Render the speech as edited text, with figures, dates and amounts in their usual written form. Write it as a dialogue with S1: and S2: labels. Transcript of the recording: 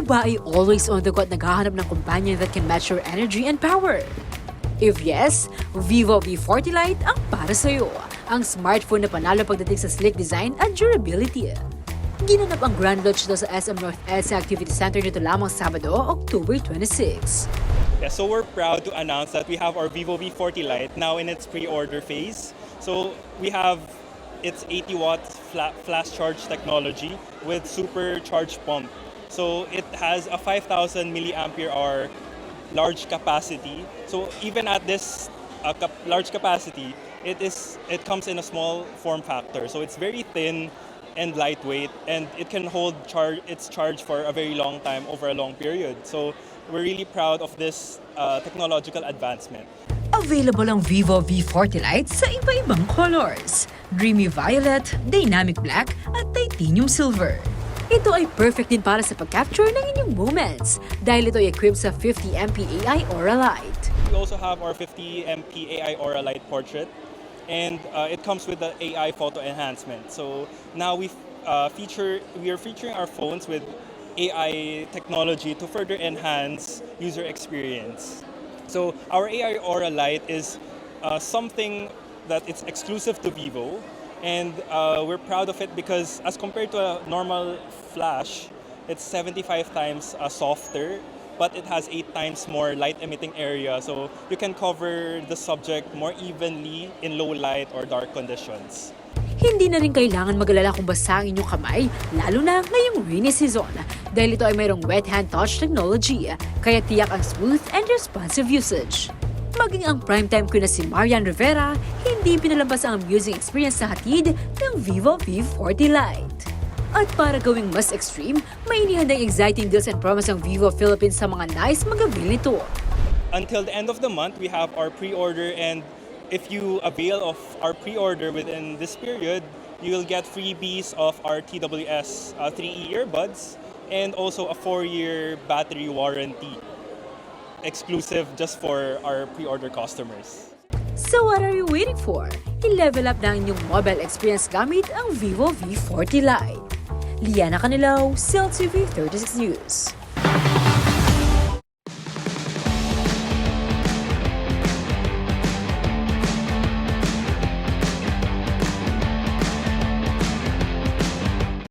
S1: Ikaw ba ay always on the go at naghahanap ng kumpanya that can match your energy and power? If yes, Vivo V40 Lite ang para sa'yo. Ang smartphone na panalo pagdating sa sleek design at durability. Ginanap ang grand launch nito sa SM North EDSA Activity Center nito lamang Sabado, October 26.
S2: Yeah, so we're proud to announce that we have our Vivo V40 Lite now in its pre-order phase. So we have its 80 watt flash charge technology with supercharged pump. So it has a 5,000 milliampere hour large capacity. So even at this large capacity, it comes in a small form factor. So it's very thin and lightweight, and it can hold its charge for a very long time over a long period. So we're really proud of this technological advancement.
S1: Available ang Vivo V40 Lite sa iba-ibang colors. Dreamy violet, dynamic black, at titanium silver. Ito ay perfect din para sa pag-capture ng inyong moments dahil ito ay equipped sa 50MP AI Aura Light.
S2: We also have our 50MP AI Aura Light portrait, and it comes with the AI photo enhancement. So now we are featuring our phones with AI technology to further enhance user experience. So our AI Aura Light is something that it's exclusive to Vivo, and we're proud of it because as compared to a normal flash, it's 75 times softer, but it has 8 times more light emitting area, so you can cover the subject more evenly in low light or dark conditions.
S1: Hindi na rin kailangan mag-alala kung basa ang inyong kamay, lalo na ngayong rainy season, dahil ito ay mayroong wet hand touch technology, kaya tiyak ang smooth and responsive usage. Maging ang primetime queen na si Marian Rivera, hindi pinalabas ang amusing experience sa hatid ng Vivo V40 Lite. At para gawing mas extreme, may inihandang exciting deals and promos ang Vivo Philippines sa mga nice mag-avail nito.
S2: Until the end of the month, we have our pre-order, and if you avail of our pre-order within this period, you will get freebies of our TWS 3E earbuds and also a 4-year battery warranty, exclusive just for our pre-order customers.
S1: So what are you waiting for? I-level up na ang inyong mobile experience gamit ang Vivo V40 Lite. Liana Canilaw, CLTV36 News.